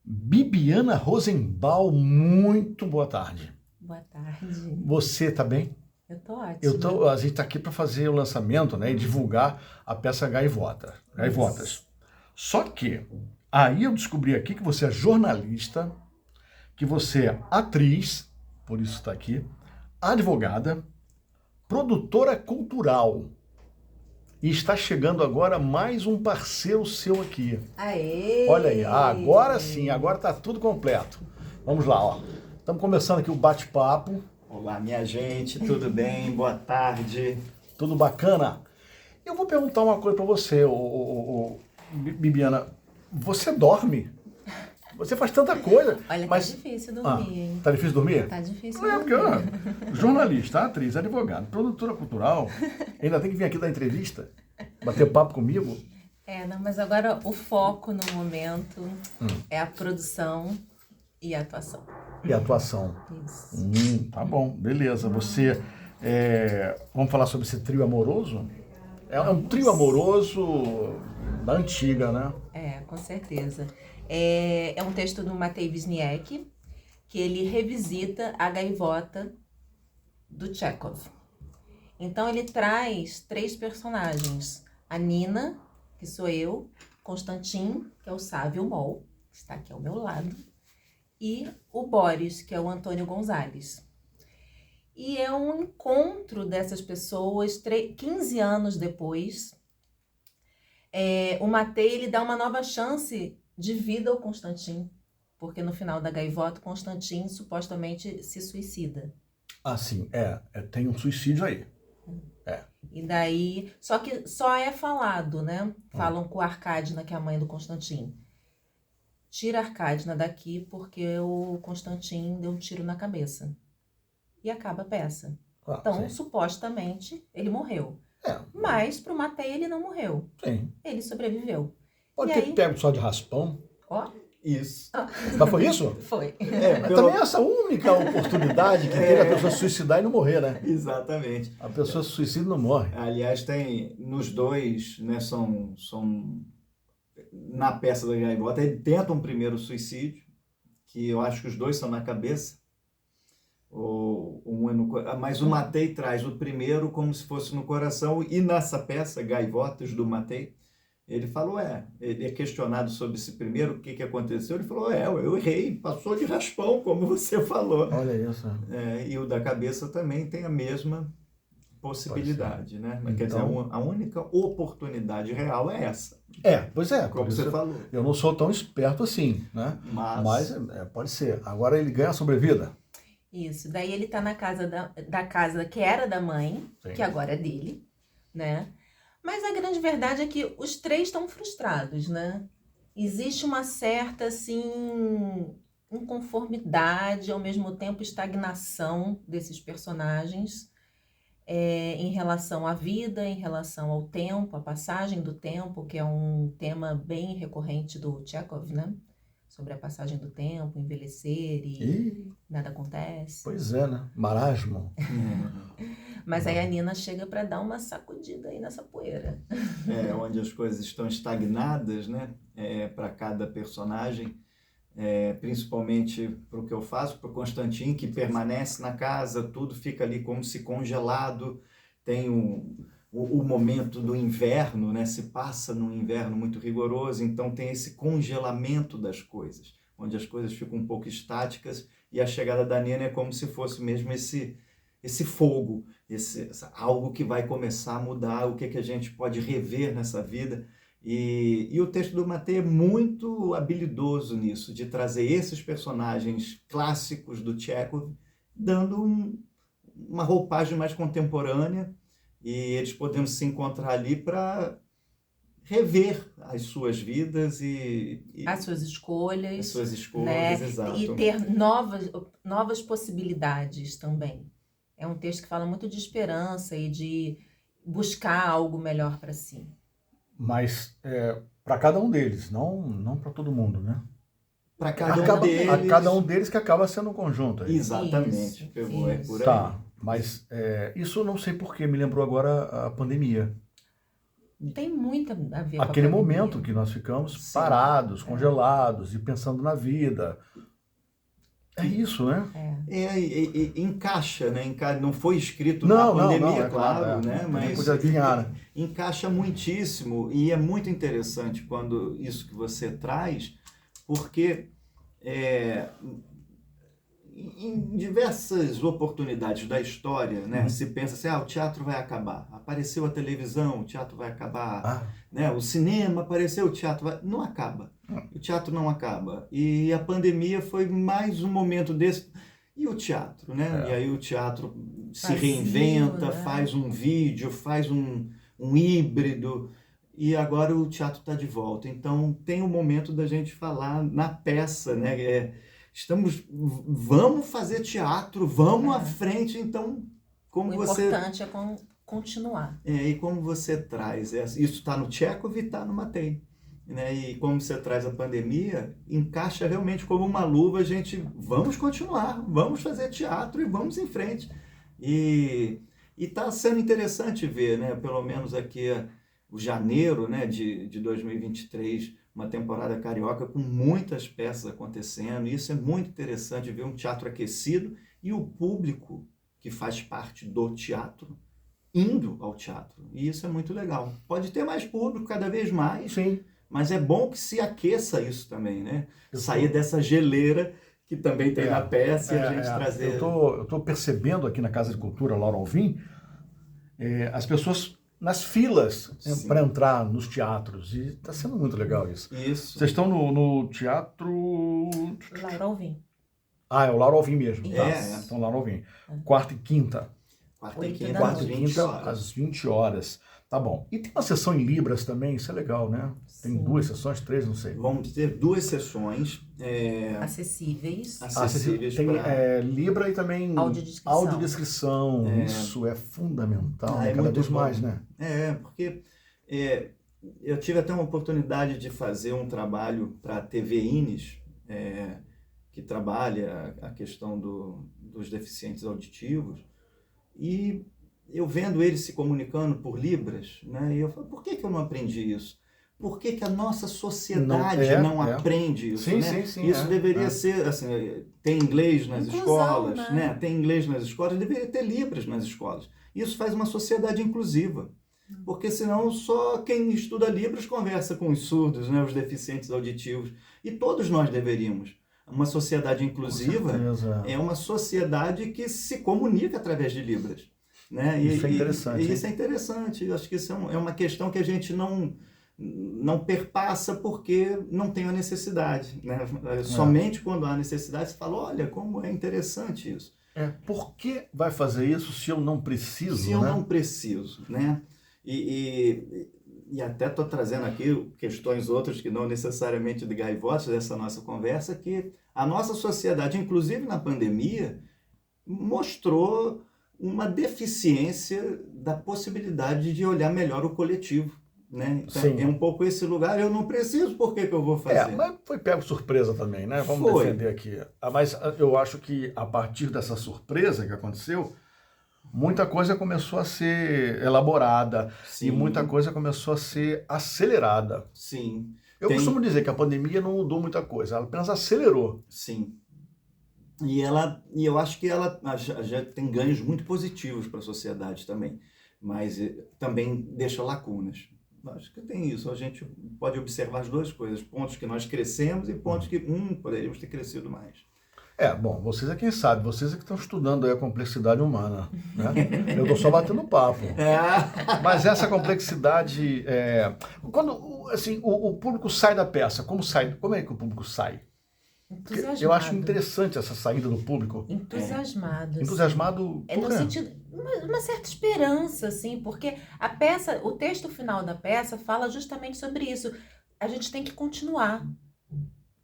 Bibiana Rosenbaum, muito boa tarde. Boa tarde. Você tá bem? Eu tô ótima. A gente tá aqui para fazer o lançamento, né, e divulgar a peça Gaivotas. Só que aí eu descobri aqui que você é jornalista, que você é atriz, por isso está aqui, advogada, produtora cultural. E está chegando agora mais um parceiro seu aqui. Aê! Olha aí, agora sim, agora tá tudo completo. Vamos lá, ó. Estamos começando aqui o bate-papo. Olá, minha gente, tudo bem? Boa tarde. Tudo bacana? Eu vou perguntar uma coisa para você, Bibiana. Você dorme? Você faz tanta coisa. Olha, mas... tá difícil dormir, hein? Tá difícil dormir? Tá difícil Não é dormir. porque jornalista, atriz, advogado, produtora cultural, ainda tem que vir aqui dar entrevista, bater papo comigo. Não, mas agora o foco no momento é a produção e a atuação. E a atuação. Isso. Tá bom, beleza. Você, vamos falar sobre esse trio amoroso? É um trio amoroso da antiga, né? Com certeza. É um texto do Matei Wisniewski, que ele revisita a gaivota do Chekhov. Então ele traz 3 personagens. A Nina, que sou eu, Constantin, que é o Sávio Mol, que está aqui ao meu lado, e o Boris, que é o Antônio Gonzalez. E é um encontro dessas pessoas 15 anos depois. O Matei, ele dá uma nova chance de vida ao Constantin, porque no final da Gaivota, Constantin supostamente se suicida. Ah, sim, tem um suicídio aí. E daí, só que só é falado, né? Falam com a Arcadina, que é a mãe do Constantin. Tira a Arcadina daqui porque o Constantin deu um tiro na cabeça. E acaba a peça. Então, sim. supostamente, ele morreu. Mas pro Matei ele não morreu. Sim. Ele sobreviveu. Pode E ter aí... pego só de raspão. Ó. Isso. Mas foi isso? Foi. Também é essa única oportunidade que tem a pessoa se suicidar e não morrer, né? Exatamente. A pessoa se suicida e não morre. Aliás, tem nos dois, né, são na peça da Gaivota, ele tenta um primeiro suicídio, que eu acho que os dois são na cabeça. Mas o Matei traz o primeiro como se fosse no coração, e nessa peça, Gaivotas, do Matei, ele falou, ele é questionado sobre esse primeiro, o que aconteceu, ele falou, eu errei, passou de raspão, como você falou. Olha isso. E o da cabeça também tem a mesma possibilidade, né? Mas, quer dizer, a única oportunidade real é essa. Pois é. Como você falou. Eu não sou tão esperto assim, né? Mas pode ser. Agora ele ganha a sobrevida. Isso, daí ele tá na casa da casa que era da mãe, sim, que agora é dele, né? Mas a grande verdade é que os 3 estão frustrados, né? Existe uma certa, assim, inconformidade, ao mesmo tempo estagnação desses personagens em relação à vida, em relação ao tempo, a passagem do tempo, que é um tema bem recorrente do Chekhov, né? Sobre a passagem do tempo, envelhecer e nada acontece. Pois é, né? Marasmo. Mas aí a Nina chega para dar uma sacudida aí nessa poeira. Onde as coisas estão estagnadas, né? Para cada personagem, principalmente para o que eu faço, para o Constantin, que permanece na casa, tudo fica ali como se congelado. Tem o momento do inverno, né? Se passa num inverno muito rigoroso, então tem esse congelamento das coisas, onde as coisas ficam um pouco estáticas, e a chegada da Nina é como se fosse mesmo esse fogo, algo que vai começar a mudar, o que a gente pode rever nessa vida. E o texto do Matei é muito habilidoso nisso, de trazer esses personagens clássicos do Chekhov, dando uma roupagem mais contemporânea, e eles podendo se encontrar ali para rever as suas vidas e as suas escolhas. As suas escolhas, né? exato. E ter novas possibilidades também. É um texto que fala muito de esperança e de buscar algo melhor para si. Mas para cada um deles, não para todo mundo, né? Para cada um deles. A cada um deles que acaba sendo um conjunto. Aí. Exatamente. Pegou, por aí. Tá, mas isso eu não sei porquê, me lembrou agora a pandemia. tem muito a ver Aquele com a pandemia. momento que nós ficamos Sim. parados, congelados e pensando na vida. É isso, né? Encaixa, né? Não foi escrito Não, na não, pandemia, não, é claro, claro, né? Não Mas podia adivinhar, né? encaixa muitíssimo e é muito interessante quando isso que você traz, porque em diversas oportunidades da história, né, se pensa assim, o teatro vai acabar. Apareceu a televisão, o teatro vai acabar. Né? O cinema apareceu, o teatro vai... Não acaba. O teatro não acaba. E a pandemia foi mais um momento desse. E o teatro, né? E aí o teatro se reinventa, né? faz um vídeo, faz um híbrido. E agora o teatro está de volta. Então tem o momento da gente falar na peça, né? Vamos fazer teatro, vamos à frente, então como o você... importante é continuar. E como você traz, isso está no Chekhov e está no Matei, né? E como você traz a pandemia, encaixa realmente como uma luva, vamos continuar, vamos fazer teatro e vamos em frente. E está sendo interessante ver, né? Pelo menos aqui o janeiro, né, de 2023, uma temporada carioca com muitas peças acontecendo, e isso é muito interessante ver um teatro aquecido e o público que faz parte do teatro indo ao teatro, e isso é muito legal. Pode ter mais público cada vez mais, Sim. Mas é bom que se aqueça isso também, né? Sair dessa geleira que também tem na peça e a gente trazer... Eu tô percebendo aqui na Casa de Cultura Laura Alvim, as pessoas nas filas para entrar nos teatros. E está sendo muito legal isso. Isso. Vocês estão no teatro... Laura Alvim. É o Laura Alvim mesmo. Então, Laura Alvim. Quarta e quinta. Quarta e quinta, às 20 horas. Tá bom. E tem uma sessão em Libras também, isso é legal, né? Tem Sim. 2 sessões, 3, não sei. Vamos ter 2 sessões acessíveis. Tem Libra e também audiodescrição. É. Isso é fundamental, É cada muito vez bom. mais, né? Porque eu tive até uma oportunidade de fazer um trabalho para a TV Ines, que trabalha a questão dos deficientes auditivos, e eu vendo eles se comunicando por Libras, né? E eu falo, por que eu não aprendi isso? Por que a nossa sociedade não aprende isso? Sim, né? sim, isso deveria ser, assim, tem inglês nas escolas, né? Tem inglês nas escolas, deveria ter Libras nas escolas. Isso faz uma sociedade inclusiva, porque senão só quem estuda Libras conversa com os surdos, né? Os deficientes auditivos, e todos nós deveríamos. Uma sociedade inclusiva é uma sociedade que se comunica através de Libras. Né? Isso é interessante. E isso é interessante. Eu acho que isso é uma questão que a gente não perpassa porque não tem a necessidade. Né? Somente quando há necessidade se fala, olha, como é interessante isso. Por que vai fazer isso se eu não preciso? Se eu não preciso, né? E até estou trazendo aqui questões outras que não necessariamente de gaivotas dessa nossa conversa, que a nossa sociedade, inclusive na pandemia, mostrou uma deficiência da possibilidade de olhar melhor o coletivo. Né? Então, é um pouco esse lugar, eu não preciso, por que eu vou fazer? Mas foi pego surpresa também, né? Vamos defender aqui. Mas eu acho que a partir dessa surpresa que aconteceu, muita coisa começou a ser elaborada. Sim. E muita coisa começou a ser acelerada. Sim. Eu costumo dizer que a pandemia não mudou muita coisa, ela apenas acelerou. Sim. E eu acho que ela já tem ganhos muito positivos para a sociedade também, mas também deixa lacunas. Acho que tem isso, a gente pode observar as duas coisas, pontos que nós crescemos e pontos que poderíamos ter crescido mais. Bom, vocês é quem sabe, vocês é que estão estudando aí a complexidade humana, né? Eu estou só batendo papo. Mas essa complexidade, quando assim, o público sai da peça, como é que o público sai? Entusiasmado. Eu acho interessante essa saída do público. Entusiasmado. Entusiasmado por no sentido, uma certa esperança, assim, porque a peça, o texto final da peça fala justamente sobre isso. A gente tem que continuar.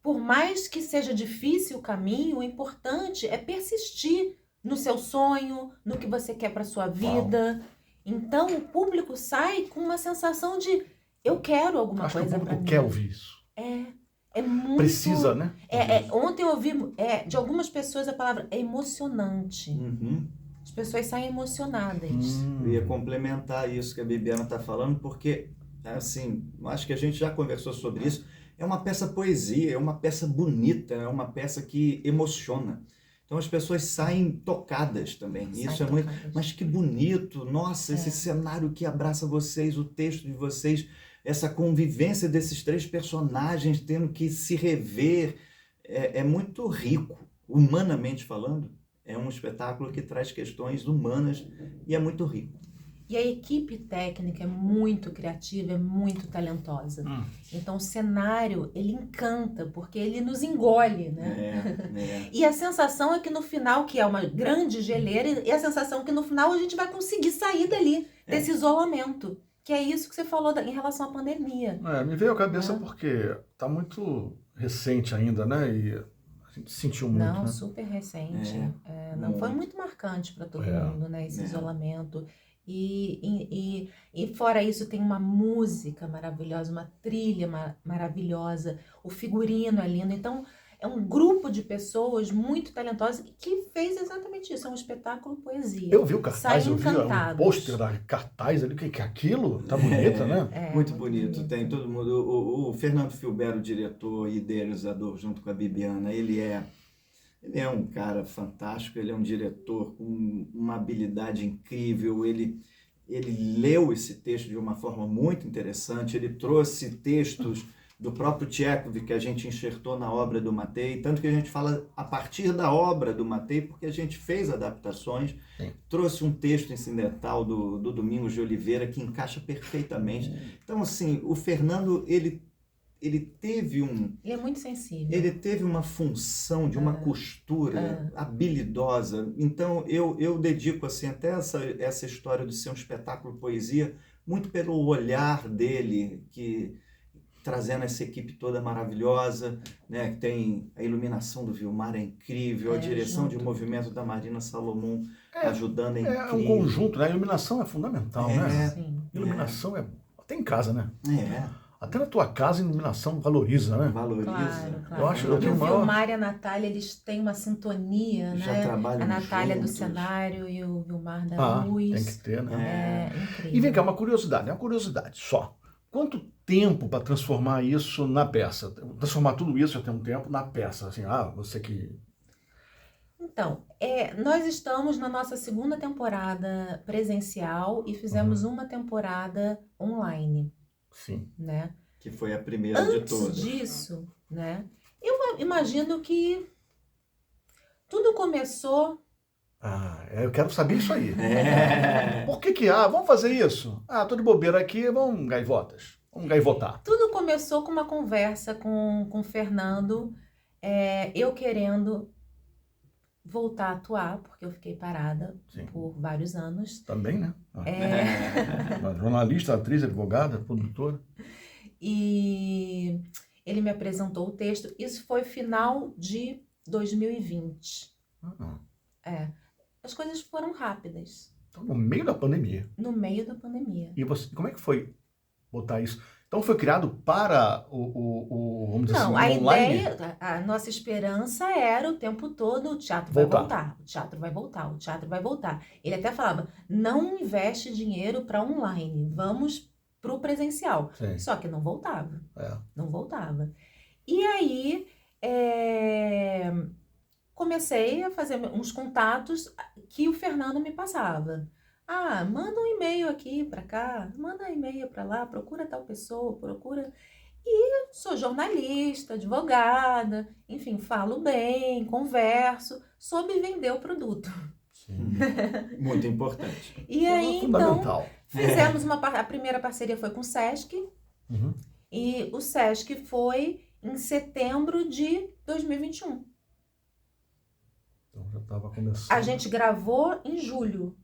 Por mais que seja difícil o caminho, o importante é persistir no seu sonho, no que você quer para sua vida. Uau. Então, o público sai com uma sensação de eu quero alguma coisa para mim. O público quer ouvir isso. É muito... Precisa, né? Ontem eu ouvi de algumas pessoas a palavra emocionante. Uhum. As pessoas saem emocionadas. Eu ia complementar isso que a Bibiana está falando, porque assim, acho que a gente já conversou sobre isso, é uma peça poesia, é uma peça bonita, é uma peça que emociona. Então as pessoas saem tocadas também. Isso é muito. Mas que bonito! Nossa, esse cenário que abraça vocês, o texto de vocês, essa convivência desses 3 personagens tendo que se rever, é muito rico, humanamente falando. É um espetáculo que traz questões humanas e é muito rico. E a equipe técnica é muito criativa, é muito talentosa. Então o cenário, ele encanta, porque ele nos engole, né? E a sensação é que no final, que é uma grande geleira, e a sensação é que no final a gente vai conseguir sair dali, desse isolamento. Que é isso que você falou em relação à pandemia. Me veio à cabeça porque tá muito recente ainda, né? E a gente sentiu muito, Não, né? super recente. Não foi muito marcante para todo mundo, né? Esse isolamento. E fora isso, tem uma música maravilhosa, uma trilha maravilhosa, o figurino é lindo. Então, é um grupo de pessoas muito talentosas que fez exatamente isso. É um espetáculo poesia. Eu vi o cartaz, eu vi o encantados. pôster da cartaz ali. Que é aquilo? Tá bonito, né? Muito bonito. Tem todo mundo. O Fernando Filbert, o diretor e idealizador, junto com a Bibiana, ele é um cara fantástico, ele é um diretor com uma habilidade incrível, ele leu esse texto de uma forma muito interessante, ele trouxe textos do próprio Tchekov que a gente enxertou na obra do Matei, tanto que a gente fala a partir da obra do Matei, porque a gente fez adaptações, trouxe um texto incidental do Domingos de Oliveira que encaixa perfeitamente. Então, assim, o Fernando, ele teve Ele é muito sensível. Ele teve uma função de uma costura habilidosa. Então, eu dedico assim, até essa história de ser um espetáculo poesia, muito pelo olhar dele, trazendo essa equipe toda maravilhosa, né? Tem a iluminação do Vilmar, é incrível, a direção de movimento da Marina Salomão ajudando, é incrível. É um conjunto, né? A iluminação é fundamental, né? Sim. Iluminação até em casa, né? Até na tua casa, a iluminação valoriza, né? Valoriza. Claro. Eu acho que eu tenho o maior... Vilmar e a Natália, eles têm uma sintonia, Já né? trabalham A Natália juntos. do cenário e o Vilmar da luz. Tem que ter, né? É incrível. E vem cá, uma curiosidade só. Quanto tempo para transformar isso na peça? Transformar tudo isso já tem um tempo na peça, assim, você que... Então, nós estamos na nossa 2ª temporada presencial e fizemos uma temporada online. Sim. Né? Que foi a primeira de todas. Antes disso, né? Eu imagino que tudo começou... eu quero saber isso aí. Por que vamos fazer isso? Tô de bobeira aqui, vamos gaivotas. Vamos gaivotar. Tudo começou com uma conversa com o Fernando, eu querendo voltar a atuar, porque eu fiquei parada por vários anos. Também, né? Jornalista, atriz, advogada, produtora. E ele me apresentou o texto. Isso foi final de 2020. As coisas foram rápidas. Então, no meio da pandemia. No meio da pandemia. E você, como é que foi botar isso? Então foi criado para vamos dizer assim, a online? Ideia, a nossa esperança era o tempo todo, o teatro vai voltar, o teatro vai voltar, o teatro vai voltar. Ele até falava, não investe dinheiro para online, vamos para o presencial. Sim. Só que não voltava, não voltava. E aí, comecei a fazer uns contatos que o Fernando me passava. Manda um e-mail aqui para cá, manda um e-mail para lá, procura tal pessoa, procura... E sou jornalista, advogada, enfim, falo bem, converso, soube vender o produto. Sim. Muito importante. E aí, então, fizemos a primeira parceria foi com o Sesc, e o Sesc foi em setembro de 2021. Então já estava começando. A gente gravou em julho.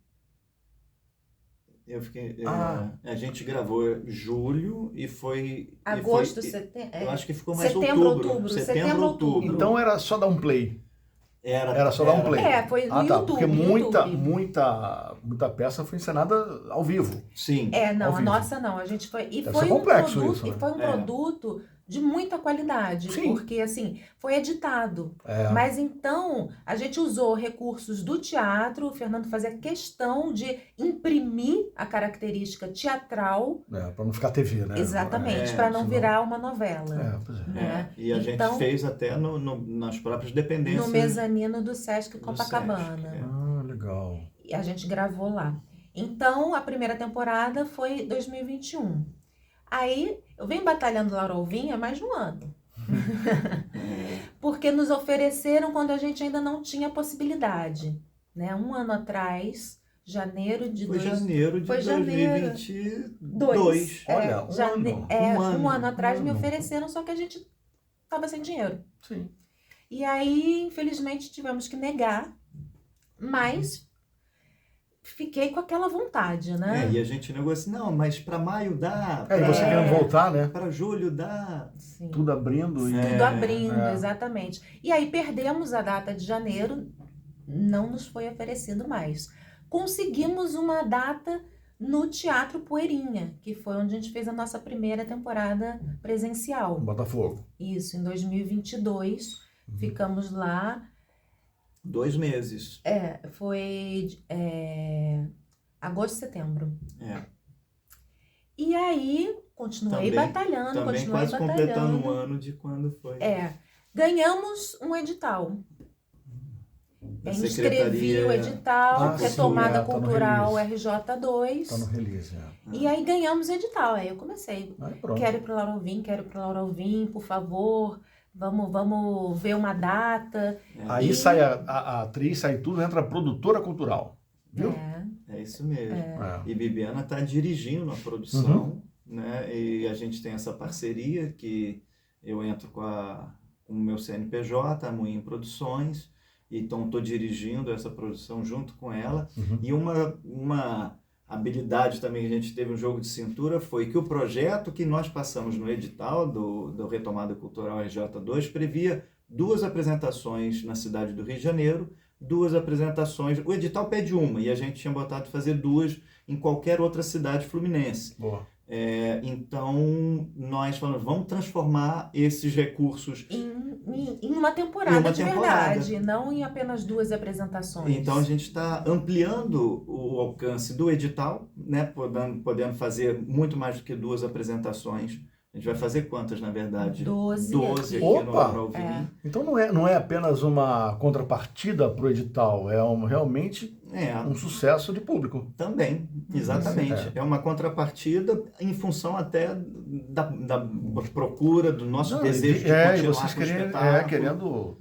A gente gravou julho e foi... Agosto, setembro... Eu acho que ficou mais outubro. Setembro, outubro. Então era só dar um play. Era só dar um play. Foi no YouTube. Porque YouTube. muita peça foi encenada ao vivo. Sim. Não, a nossa não. A gente foi... Deve ser complexo isso, né? E foi um produto de muita qualidade, Sim. porque assim, foi editado. É, Mas então, a gente usou recursos do teatro, o Fernando fazia questão de imprimir a característica teatral, para não ficar TV, né? exatamente, É, para não senão- virar uma novela. Pois é. Né? E a Então, gente fez até nas próprias dependências no mezanino do Sesc do Copacabana. Sesc, Ah, legal. E a gente gravou lá. Então, a primeira temporada foi 2021. Aí, eu venho batalhando Laura Alvim há mais de um ano. Porque nos ofereceram quando a gente ainda não tinha possibilidade. Né? Um ano atrás, janeiro de... Foi janeiro de Foi janeiro. 2022. Olha, um ano. Um ano atrás me ano. ofereceram, só que a gente estava sem dinheiro. Sim. E aí, infelizmente, tivemos que negar, mas fiquei com aquela vontade, né? E a gente negocia, não, mas para maio dá, E você querendo voltar, né? para julho dá. Sim. Tudo abrindo. E... Tudo abrindo, É. exatamente. E aí perdemos a data de janeiro, não nos foi oferecido mais. Conseguimos uma data no Teatro Poeirinha, que foi onde a gente fez a nossa primeira temporada presencial. Botafogo. Isso, em 2022. Ficamos lá. 2 meses. Foi agosto, setembro. É. E aí, continuei batalhando, Também continuei quase batalhando. completando um ano de quando foi. Ganhamos um edital. Da Inscrevi Secretaria o edital, Ah, sim, Retomada tá no Cultural release. RJ2. Tá no release, E aí ganhamos o edital. Aí eu comecei. Aí pronto. Quero ir para Laura Alvim, por favor. Vamos ver uma data. Aí sai a atriz, sai tudo, entra a produtora cultural. Viu? É isso mesmo. É. E Bibiana está dirigindo a produção, né? E a gente tem essa parceria que eu entro com o meu CNPJ, a Moinho Produções, então estou dirigindo essa produção junto com ela. E uma habilidade também que a gente teve um jogo de cintura foi que o projeto que nós passamos no edital do Retomada Cultural RJ2 previa 2 apresentações na cidade do Rio de Janeiro, 2 apresentações, o edital pede uma, e a gente tinha botado fazer 2 em qualquer outra cidade fluminense. Boa. Então, nós falamos, vamos transformar esses recursos em uma temporada de verdade, não em apenas 2 apresentações. Então, a gente está ampliando o alcance do edital, né, podendo fazer muito mais do que 2 apresentações. A gente vai fazer quantas, na verdade? 12 aqui Opa! no Laura Alvim. Então não é apenas uma contrapartida para o edital, é realmente um sucesso de público. Também, exatamente. É uma contrapartida em função até da procura, do nosso desejo de continuar e vocês com o espetáculo. querendo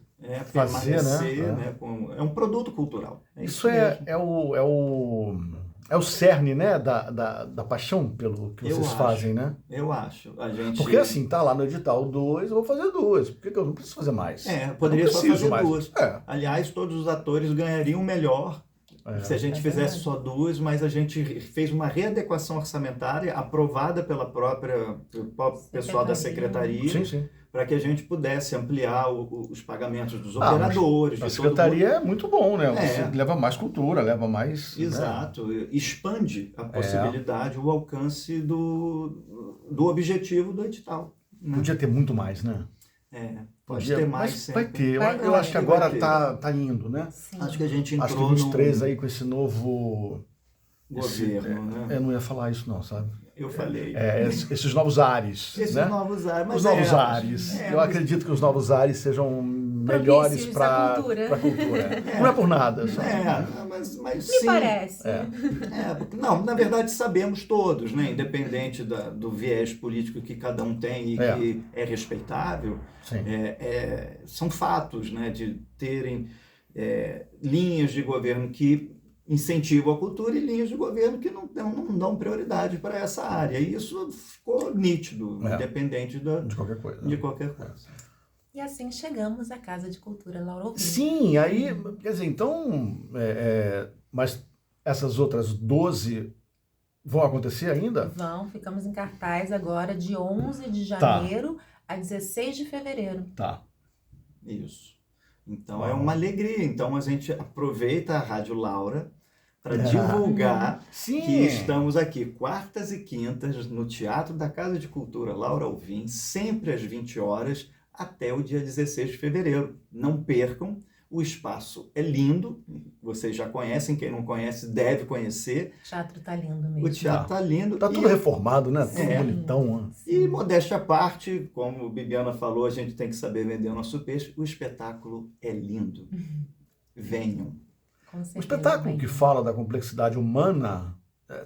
fazer, permanecer, né? É um produto cultural. Isso é o cerne, né, da paixão pelo que vocês fazem, né? Eu acho. Porque assim, tá lá no edital 2, eu vou fazer 2. Por que eu não preciso fazer mais? Poderia só fazer mais. 2. Aliás, todos os atores ganhariam melhor se a gente fizesse só 2, mas a gente fez uma readequação orçamentária aprovada pelo próprio pessoal da secretaria. Sim. Para que a gente pudesse ampliar os pagamentos dos operadores. A secretaria é muito bom, né? É. Você leva mais cultura, leva mais... Exato. Né? Expande a possibilidade, o alcance do objetivo do edital. Né? Podia ter muito mais, né? Pode ter mais mas sempre. vai ter. Eu acho que agora tá indo, né? Sim. Acho que a gente entrou acho que 23 aí com esse novo... governo, né? Eu não ia falar isso não, sabe? Eu falei. Esses novos ares. Esses né? novos ares. Mas os novos ares. Eu acredito que os novos ares sejam melhores para a cultura. Não é por nada. Só. Mas Me sim. parece. Não, na verdade sabemos todos, né? Independente do viés político que cada um tem e que é respeitável, são fatos, né? De terem linhas de governo que incentivam a cultura e linhas de governo que não dão prioridade para essa área. E isso ficou nítido, independente de qualquer coisa. E assim chegamos à Casa de Cultura Laura Alvim. Sim, aí, quer dizer, então, mas essas outras 12 vão acontecer ainda? Ficamos em cartaz agora de 11 de janeiro a 16 de fevereiro. Tá. Isso. Então é uma alegria. Então a gente aproveita a Rádio Laura para divulgar Sim. que estamos aqui quartas e quintas no Teatro da Casa de Cultura Laura Alvim, sempre às 20 horas, até o dia 16 de fevereiro. Não percam, o espaço é lindo, vocês já conhecem, quem não conhece deve conhecer. O teatro tá lindo mesmo. O teatro tá lindo. Tá tudo reformado, né? Tudo É. bonitão. Né? E modéstia à parte, como Bibiana falou, a gente tem que saber vender o nosso peixe. O espetáculo é lindo. Venham. Com certeza, O espetáculo bem. que fala da complexidade humana,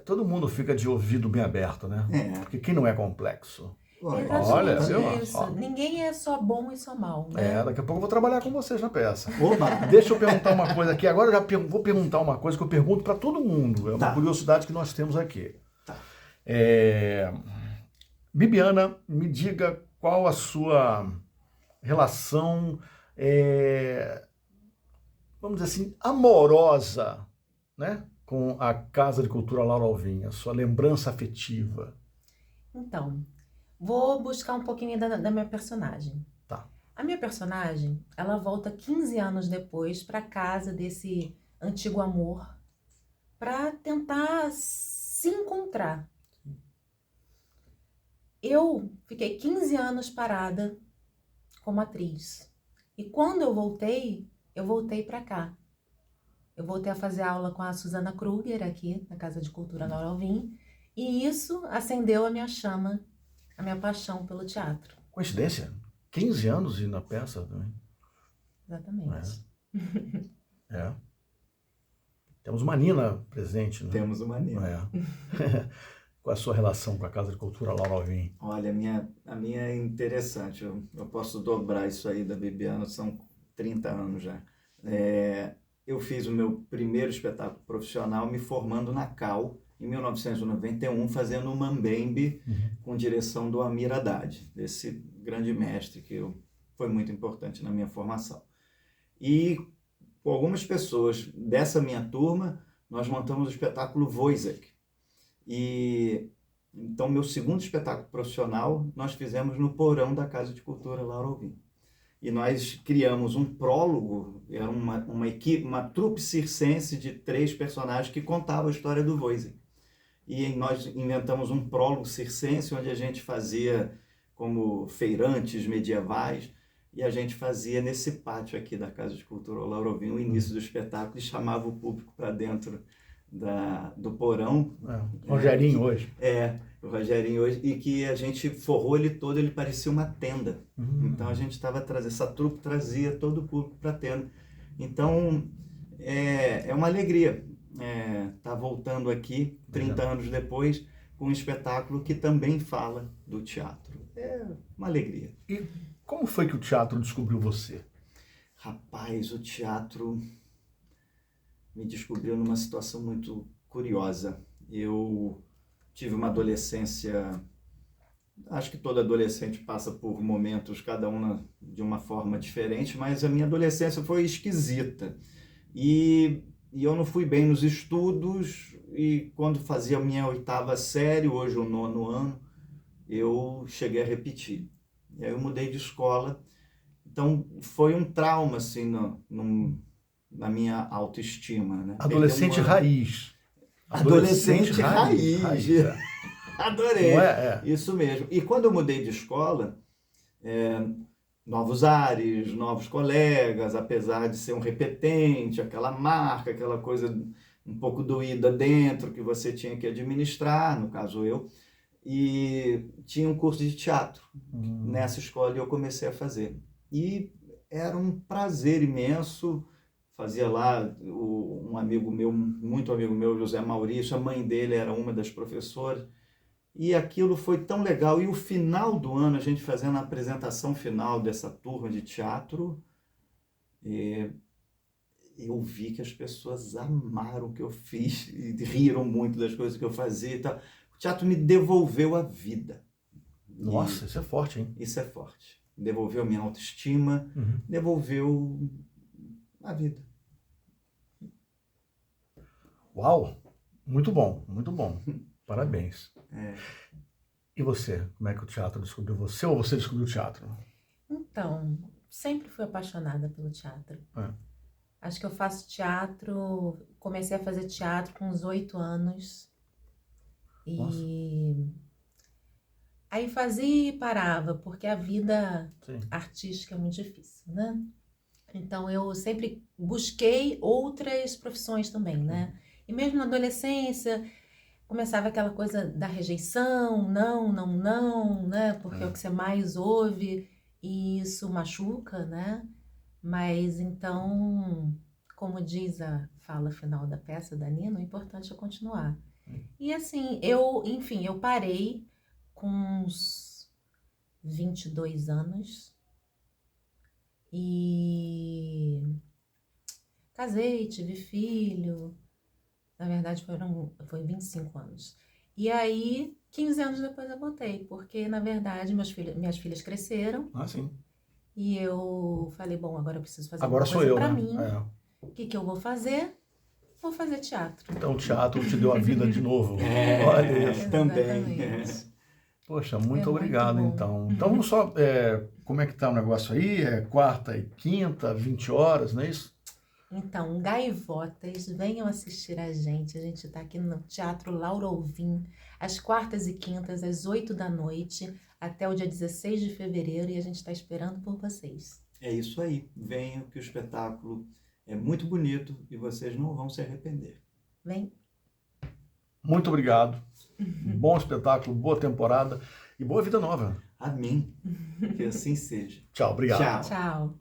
todo mundo fica de ouvido bem aberto, né? É. Porque quem não é complexo? Exatamente Olha, viu? isso. Ó. Ninguém é só bom e só mal, né? Daqui a pouco eu vou trabalhar com vocês na peça. Oba! Deixa eu perguntar uma coisa aqui. Agora eu já vou perguntar uma coisa que eu pergunto para todo mundo. É uma Tá. curiosidade que nós temos aqui. Tá. Bibiana, me diga qual a sua relação, vamos dizer assim, amorosa, né, com a Casa de Cultura Laura Alvim, a sua lembrança afetiva. Então, vou buscar um pouquinho da minha personagem. Tá. A minha personagem, ela volta 15 anos depois para casa desse antigo amor para tentar se encontrar. Eu fiquei 15 anos parada como atriz. E quando eu voltei para cá. Eu voltei a fazer aula com a Susana Kruger aqui na Casa de Cultura Laura Alvim. E isso acendeu a minha chama, a minha paixão pelo teatro. Coincidência? 15 anos e na peça também. Exatamente. Temos uma Nina presente, né? Temos uma Nina. Qual a sua relação com a Casa de Cultura Laura Alvim? Olha, a minha é interessante. Eu posso dobrar isso aí da Bibiana, são 30 anos já. Eu fiz o meu primeiro espetáculo profissional me formando na CAL, em 1991, fazendo o Mambembe, com direção do Amir Haddad, desse grande mestre que foi muito importante na minha formação. E com algumas pessoas dessa minha turma, nós montamos o espetáculo Wojciech. E então, meu segundo espetáculo profissional, nós fizemos no porão da Casa de Cultura Laura Alvim. E nós criamos um prólogo, era uma equipe, uma trupe circense de 3 personagens que contavam a história do Wojciech. E nós inventamos um prólogo circense, onde a gente fazia como feirantes medievais, e a gente fazia nesse pátio aqui da Casa de Cultura Laura Alvim o início do espetáculo e chamava o público para dentro do porão. Rogerinho hoje. O Rogerinho hoje, e que a gente forrou ele todo, ele parecia uma tenda. Então a gente estava trazendo, essa trupe trazia todo o público para a tenda. Então é uma alegria estar voltando aqui, 30 anos depois, com um espetáculo que também fala do teatro. É uma alegria. E como foi que o teatro descobriu você? Rapaz, o teatro me descobriu numa situação muito curiosa. Eu tive uma adolescência, acho que todo adolescente passa por momentos, cada uma de uma forma diferente, mas a minha adolescência foi esquisita. E eu não fui bem nos estudos, e quando fazia a minha 8ª série, hoje o 9º ano, eu cheguei a repetir. E aí eu mudei de escola. Então foi um trauma, assim, na minha autoestima, né? Adolescente raiz. Adolescente raiz. Adorei. Não é? Isso mesmo. E quando eu mudei de escola, novos ares, novos colegas, apesar de ser um repetente, aquela marca, aquela coisa um pouco doída dentro que você tinha que administrar, no caso eu, e tinha um curso de teatro nessa escola e eu comecei a fazer. E era um prazer imenso. Fazia lá um amigo meu, muito amigo meu, José Maurício, a mãe dele era uma das professoras, e aquilo foi tão legal. E o final do ano, a gente fazendo a apresentação final dessa turma de teatro, eu vi que as pessoas amaram o que eu fiz, e riram muito das coisas que eu fazia e tal. O teatro me devolveu a vida. Nossa, isso é forte, hein? Isso é forte. Devolveu a minha autoestima, devolveu a vida. Uau! Muito bom, muito bom. Parabéns. E você? Como é que o teatro descobriu você ou você descobriu o teatro? Então, sempre fui apaixonada pelo teatro. Acho que eu faço teatro, comecei a fazer teatro com uns 8 anos. E aí fazia e parava, porque a vida Sim. artística é muito difícil, né? Então eu sempre busquei outras profissões também, né? E mesmo na adolescência, começava aquela coisa da rejeição, não, né? Porque é o que você mais ouve e isso machuca, né? Mas então, como diz a fala final da peça da Nina, o importante é continuar. E assim, enfim, eu parei com uns 22 anos e casei, tive filho. Na verdade, foi 25 anos. E aí, 15 anos depois eu voltei, porque, na verdade, minhas filhas cresceram Ah, sim. e eu falei, bom, agora eu preciso fazer Agora alguma sou coisa eu, pra né? mim. É. O que que eu vou fazer? Vou fazer teatro. Então o teatro te deu a vida de novo. Olha isso. Também. Exatamente. Poxa, É muito muito obrigado, bom. então. Então, só, como é que tá o negócio aí? É quarta e quinta, 20 horas, não é isso? Então, gaivotas, venham assistir a gente. A gente está aqui no Teatro Laura Alvim, às quartas e quintas, às 8 da noite, até o dia 16 de fevereiro, e a gente está esperando por vocês. É isso aí. Venham que o espetáculo é muito bonito e vocês não vão se arrepender. Vem. Muito obrigado. Bom espetáculo, boa temporada e boa vida nova. Amém. Que assim seja. Tchau, obrigado. Tchau. Tchau.